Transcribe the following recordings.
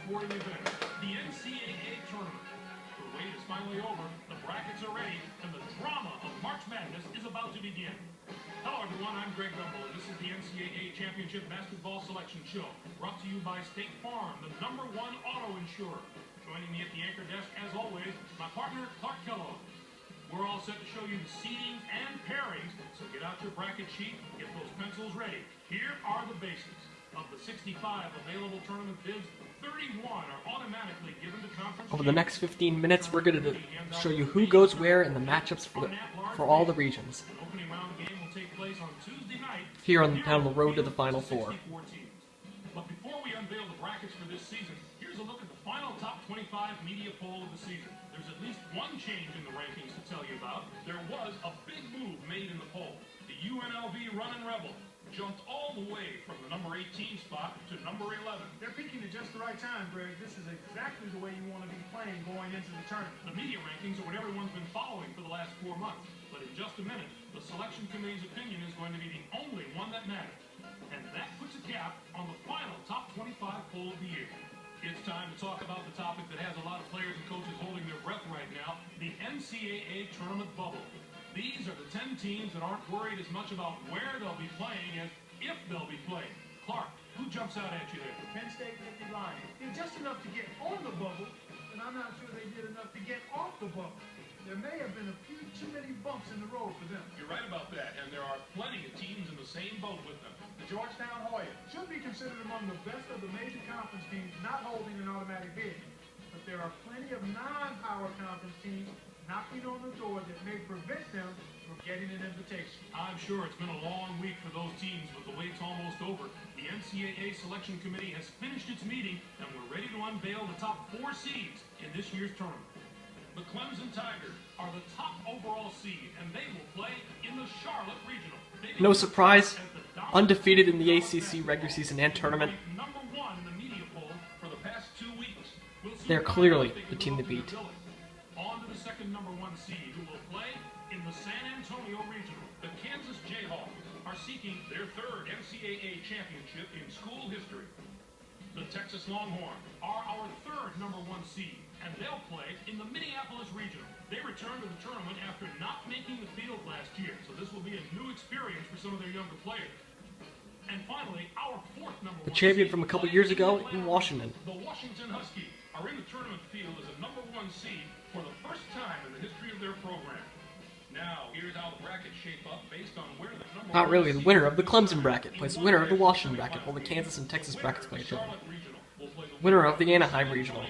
sporting event, the NCAA tournament. The wait is finally over, the brackets are ready, and the drama of March Madness is about to begin. Hello everyone, I'm Greg Gumbel, and this is the NCAA Championship Basketball Selection Show, brought to you by State Farm, the #1 auto insurer. Joining me at the anchor desk, as always, my partner, Clark Kellogg. We're all set to show you the seedings and pairings, so get out your bracket sheet, get those pencils ready. Here are the basics. Of the 65 available tournament bids, 31 are automatically given to conference. Over the next 15 minutes, we're going to show you who goes where in the matchups for all the regions. The opening round game will take place on Tuesday night Here on the road to the Final Four. But before we unveil the brackets for this season, here's a look at the final top 25 media poll of the season. There's at least one change in the rankings to tell you about. There was a big move made in the poll. The UNLV Runnin' Rebel jumped all the way from the number 18 spot to number 11. They're peaking at just the right time, Greg. This is exactly the way you want to be playing going into the tournament. The media rankings are what everyone's been following for the last 4 months. But in just a minute, the selection committee's opinion is going to be the only one that matters. And that puts a cap on the final top 25 poll of the year. It's time to talk about the topic that has a lot of players and coaches holding their breath right now, the NCAA tournament bubble. These are the 10 teams that aren't worried as much about where they'll be playing as if they'll be playing. Clark, who jumps out at you there? Penn State and the Lions did just enough to get on the bubble, and I'm not sure they did enough to get off the bubble. There may have been a few too many bumps in the road for them. You're right about that, and there are plenty of teams in the same boat with them. The Georgetown Hoyas should be considered among the best of the major conference teams not holding an automatic bid. But there are plenty of non-power conference teams knocking on the door that may prevent them from getting an invitation. I'm sure it's been a long week for those teams, but the wait's almost over. The NCAA Selection Committee has finished its meeting, and we're ready to unveil the top 4 seeds in this year's tournament. The Clemson Tigers are the top overall seed, and they will play in the Charlotte Regional. No surprise, undefeated in the ACC regular season and tournament. Number 1 in the media poll for the past 2 weeks. They're clearly the team to beat. On to the second number 1 seed, who will play in the San Antonio Regional. The Kansas Jayhawks are seeking their 3rd NCAA championship in school history. The Texas Longhorns are our 3rd number 1 seed, and they'll play in the Minneapolis Regional. They returned to the tournament after not making the field last year, so this will be a new experience for some of their younger players. And finally, our 4th number 1 The champion seed from a couple years ago in Atlanta. Washington. The Washington Huskies are in the tournament field as a number 1 seed for the first time in the history of their program. Now, here's how the brackets shape up based on where the number Not really. The 1 winner seed of the Clemson bracket plays the winner of the Washington bracket, while the Kansas and Texas brackets play each other. Winner of the Anaheim Regional.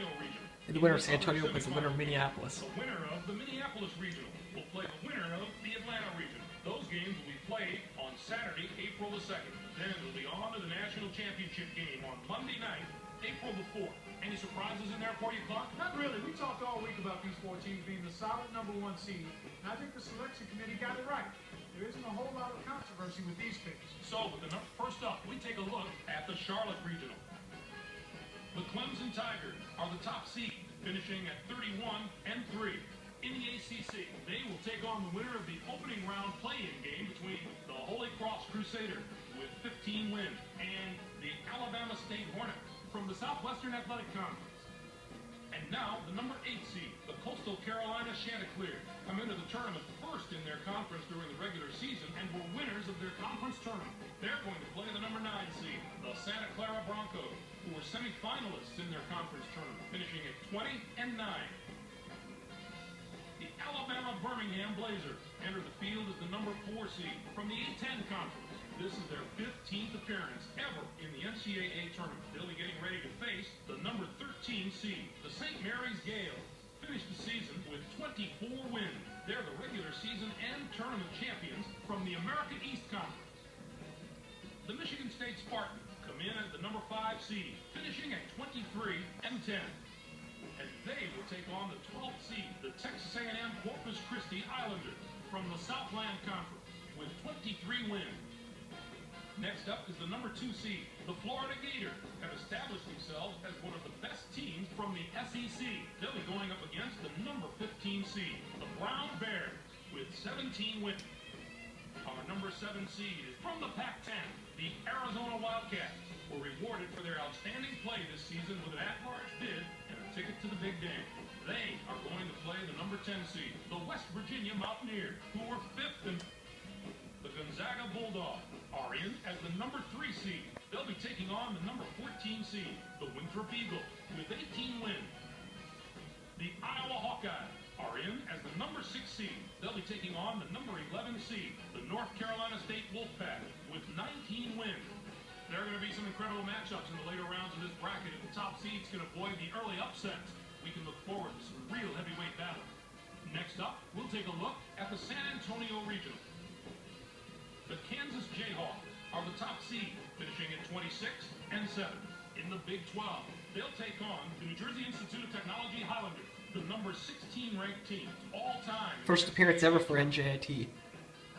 And the winner of San Antonio plays the winner of Minneapolis. The winner of the Minneapolis Regional will play the winner of the Atlanta Regional. Those games will be played on Saturday, April the 2nd. Then it'll be on to the national championship game on Monday night, April the 4th. Any surprises in there for you, Clark? Not really. We talked all week about these 4 teams being the solid number 1 seed, and I think the selection committee got it right. There isn't a whole lot of controversy with these picks. So, first up, we take a look at the Charlotte Regional. The Clemson Tigers are the top seed, finishing at 31-3. In the ACC, they will take on the winner of the opening round play-in game between the Holy Cross Crusaders with 15 wins and the Alabama State Hornets from the Southwestern Athletic Conference. And now, the number 8 seed, the Coastal Carolina Chanticleers, come into the tournament first in their conference during the regular season and were winners of their conference tournament. They're going to play the number 9 seed, the Santa Clara Broncos, who were semifinalists in their conference tournament, finishing at 20-9. The Alabama Birmingham Blazers enter the field as the number 4 seed from the A-10 conference. This is their 15th appearance ever in the NCAA tournament. They'll be getting ready to face the number 13 seed, the St. Mary's Gales. Finished the season with 24 wins. They're the regular season and tournament champions from the American East Conference. The Michigan State Spartans come in as the number 5 seed, finishing at 23-10. And they will take on the 12th seed, the Texas A&M Corpus Christi Islanders from the Southland Conference with 23 wins. Next up is the number 2 seed. The Florida Gators have established themselves as one of the best teams from the SEC. They'll be going up against the number 15 seed, the Brown Bears, with 17 wins. Our number 7 seed is from the Pac-10. The Arizona Wildcats were rewarded for their outstanding play this season with an at-large bid and a ticket to the big game. They are going to play the number 10 seed, the West Virginia Mountaineers, who were 5th in. The Gonzaga Bulldogs are in as the number 3 seed. They'll be taking on the number 14 seed, the Winthrop Eagles, with 18 wins. The Iowa Hawkeyes are in as the number 6 seed. They'll be taking on the number 11 seed, the North Carolina State Wolfpack, with 19 wins. There are going to be some incredible matchups in the later rounds of this bracket. If the top seeds can avoid the early upsets, we can look forward to some real heavyweight battles. Next up, we'll take a look at the San Antonio Regional. The Kansas Jayhawks are the top seed, finishing at 26 and 7. In the Big 12, they'll take on the New Jersey Institute of Technology Highlanders, the number 16 ranked team all time. First appearance ever for NJIT.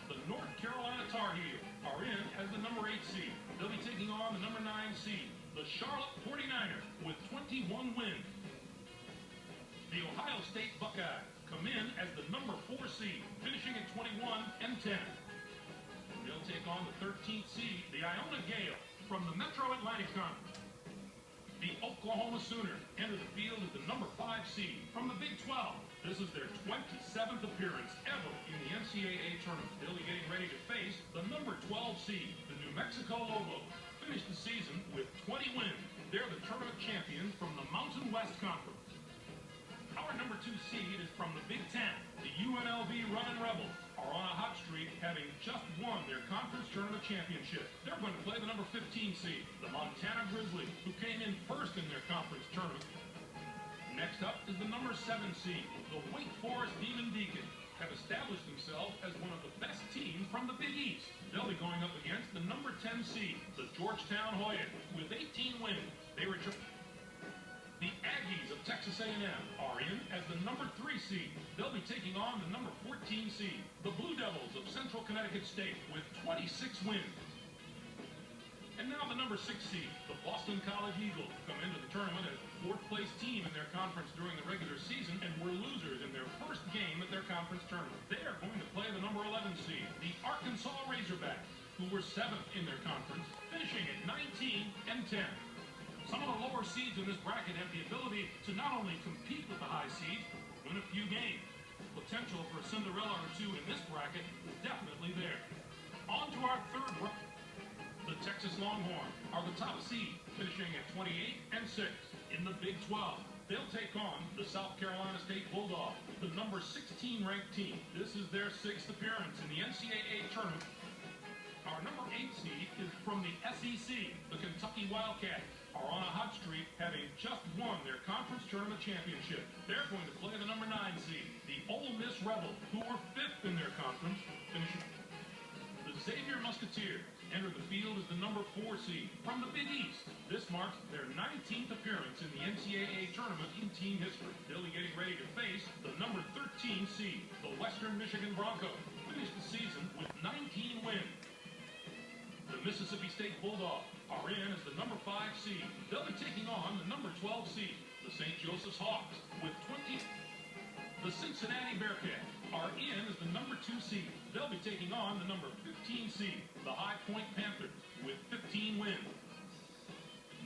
The North Carolina Tar Heels are in as the number 8 seed. They'll be taking on the number 9 seed, the Charlotte 49ers, with 21 wins. The Ohio State Buckeyes come in as the number 4 seed, finishing at 21 and 10. They'll take on the 13th seed, the Iona Gale, from the Metro Atlantic Conference. The Oklahoma Sooners enter the field as the number 5 seed from the Big 12. This is their 27th appearance ever in the NCAA tournament. They'll be getting ready to face the number 12 seed, the New Mexico Lobos. Finished the season with 20 wins. They're the tournament champions from the Mountain West Conference. Our number 2 seed is from the Big 10. The UNLV Runnin' Rebels are on a hot streak, having just won their conference tournament championship. They're going to play the number 15 seed, the Montana Grizzlies, who came in first in their conference tournament. Next up is the number 7 seed, the Wake Forest Demon Deacons, have established themselves as one of the best teams from the Big East. They'll be going up against the number 10 seed, the Georgetown Hoyas, with 18 wins. They return. The Aggies of Texas A&M are in as the number 3 seed. They'll be taking on the number 14 seed, the Blue Devils of Central Connecticut State, with 26 wins. And now the number 6 seed, the Boston College Eagles, come into the tournament as the 4th place team in their conference during the regular season and were losers in their first game at their conference tournament. They are going to play the number 11 seed, the Arkansas Razorbacks, who were 7th in their conference, finishing at 19 and 10. Some of the lower seeds in this bracket have the ability to not only compete with the high seeds, but win a few games. Potential for a Cinderella or 2 in this bracket is definitely there. On to our 3rd bracket. The Texas Longhorns are the top seed, finishing at 28 and 6. In the Big 12, they'll take on the South Carolina State Bulldogs, the number 16 ranked team. This is their 6th appearance in the NCAA tournament. Our number 8 seed is from the SEC, the Kentucky Wildcats are on a hot streak, having just won their conference tournament championship. They're going to play the number 9 seed, the Ole Miss Rebels, who were 5th in their conference, finishing. The Xavier Musketeers enter the field as the number 4 seed from the Big East. This marks their 19th appearance in the NCAA tournament in team history. They'll be getting ready to face the number 13 seed, the Western Michigan Broncos, finished the season with 19 wins. The Mississippi State Bulldogs are in as the number 5 seed. They'll be taking on the number 12 seed, the St. Joseph's Hawks, with 20. The Cincinnati Bearcats are in as the number 2 seed. They'll be taking on the number 15 seed, the High Point Panthers, with 15 wins.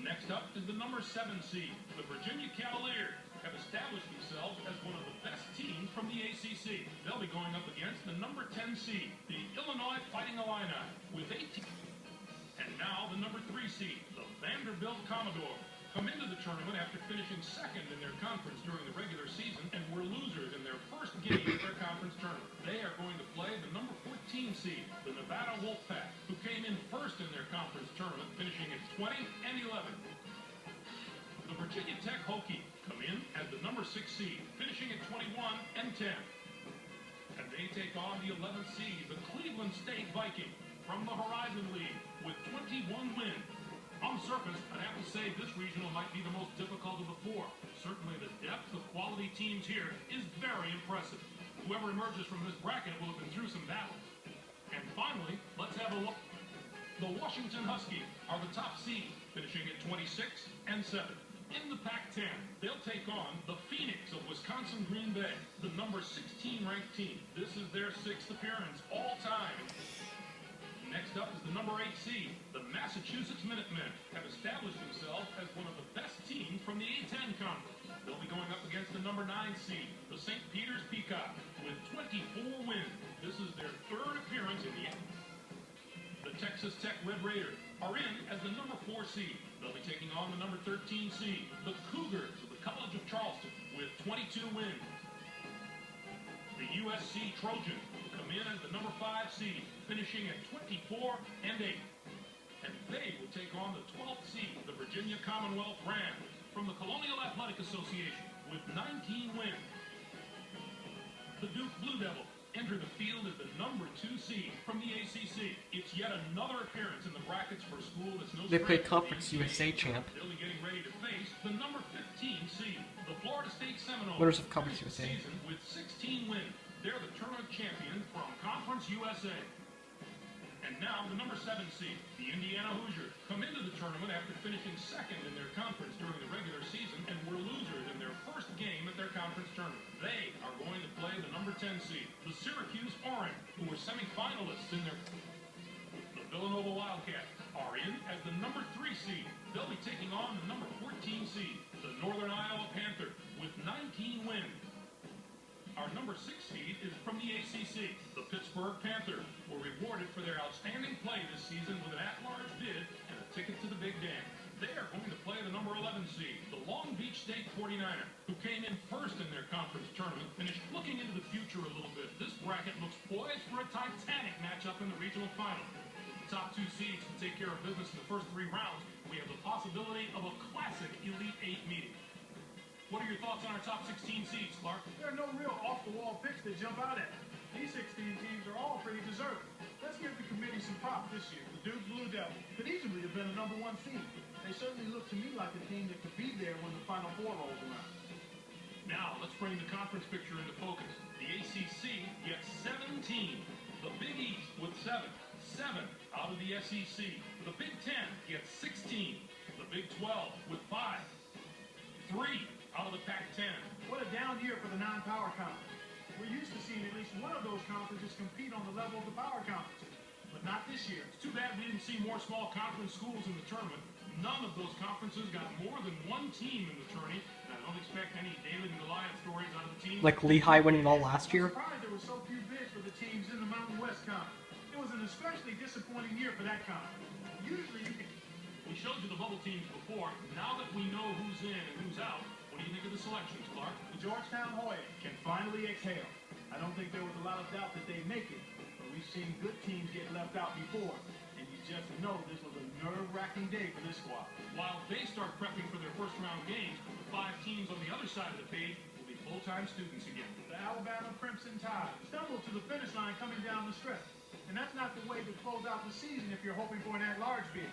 Next up is the number 7 seed. The Virginia Cavaliers have established themselves as one of the best teams from the ACC. They'll be going up against the number 10 seed, the Illinois Fighting Illini, with 18. And now the number 3 seed, the Vanderbilt Commodores, come into the tournament after finishing 2nd in their conference during the regular season and were losers in their first game of their conference tournament. They are going to play the number 14 seed, the Nevada Wolfpack, who came in 1st in their conference tournament, finishing at 20 and 11. The Virginia Tech Hokies come in as the number 6 seed, finishing at 21 and 10. And they take on the 11th seed, the Cleveland State Vikings, from the Horizon League, with 21 wins. On the surface, I'd have to say this regional might be the most difficult of the 4. Certainly the depth of quality teams here is very impressive. Whoever emerges from this bracket will have been through some battles. And finally, let's have a look. The Washington Huskies are the top seed, finishing at 26 and 7. In the Pac-10, they'll take on the Phoenix of Wisconsin Green Bay, the number 16 ranked team. This is their 6th appearance all time. Next up is the number 8 seed. The Massachusetts Minutemen have established themselves as one of the best teams from the A-10 conference. They'll be going up against the number 9 seed, the St. Peter's Peacock, with 24 wins. This is their 3rd appearance in the The Texas Tech Red Raiders are in as the number 4 seed. They'll be taking on the number 13 seed, the Cougars of the College of Charleston, with 22 wins. The USC Trojans will come in as the number 5 seed, finishing at 24-8. And they will take on the 12th seed, the Virginia Commonwealth Rams, from the Colonial Athletic Association, with 19 wins. The Duke Blue Devils enter the field as the number 2 seed from the ACC. It's yet another appearance in the brackets for a school that's no They play stranger to Conference the USA NCAA. champ. They'll be getting ready to face the number 15 seed, the Florida State Seminoles. Winners of Conference USA. Season with 16 wins. They're the tournament champions from Conference USA. And now the number 7 seed, the Indiana Hoosiers, come into the tournament after finishing 2nd in their conference during the regular season and were losers in their first game at their conference tournament. They are going to play the number 10 seed, the Syracuse Orange, who were semifinalists in their... The Villanova Wildcats are in as the number 3 seed. They'll be taking on the number 14 seed, the Northern Iowa Panthers, with 19 wins. Our number 6 seed is from the ACC. The Pittsburgh Panthers were rewarded for their outstanding play this season with an at-large bid and a ticket to the Big Dance. They are going to play the number 11 seed, the Long Beach State 49ers, who came in first in their conference tournament, finished looking into the future a little bit. This bracket looks poised for a titanic matchup in the regional final. The top 2 seeds can take care of business in the first 3 rounds. We have the possibility of a classic Elite 8 meeting. What are your thoughts on our top 16 seeds, Clark? There are no real off-the-wall picks that jump out at me. These 16 teams are all pretty deserving. Let's give the committee some props this year. The Duke Blue Devils could easily have been a number 1 seed. They certainly look to me like a team that could be there when the Final Four rolls around. Now, let's bring the conference picture into focus. The ACC gets 17. The Big East with 7. 7 out of the SEC. The Big 10 gets 16. The Big 12 with 5. 3 out of the Pac-10. What a down year for the non-power conference. We're used to seeing at least one of those conferences compete on the level of the power conferences, but not this year. It's too bad we didn't see more small conference schools in the tournament. None of those conferences got more than 1 team in the tourney, and I don't expect any David and Goliath stories out of the team. Like Lehigh winning all last year. I'm surprised there were so few bids for the teams in the Mountain West Conference. It was an especially disappointing year for that conference. Usually you can... We showed you the bubble teams before. Now that we know who's in and who's out, what do you think of the selections, Clark? The Georgetown Hoyas can finally exhale. I don't think there was a lot of doubt that they'd make it, but we've seen good teams get left out before, and you just know this was a nerve-wracking day for this squad. While they start prepping for their first-round games, the 5 teams on the other side of the page will be full-time students again. The Alabama Crimson Tide stumbled to the finish line coming down the stretch, and that's not the way to close out the season if you're hoping for an at-large bid.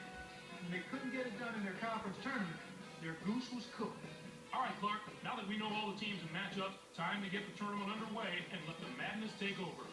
When they couldn't get it done in their conference tournament, their goose was cooked. All right, Clark, now that we know all the teams and matchups, time to get the tournament underway and let the madness take over.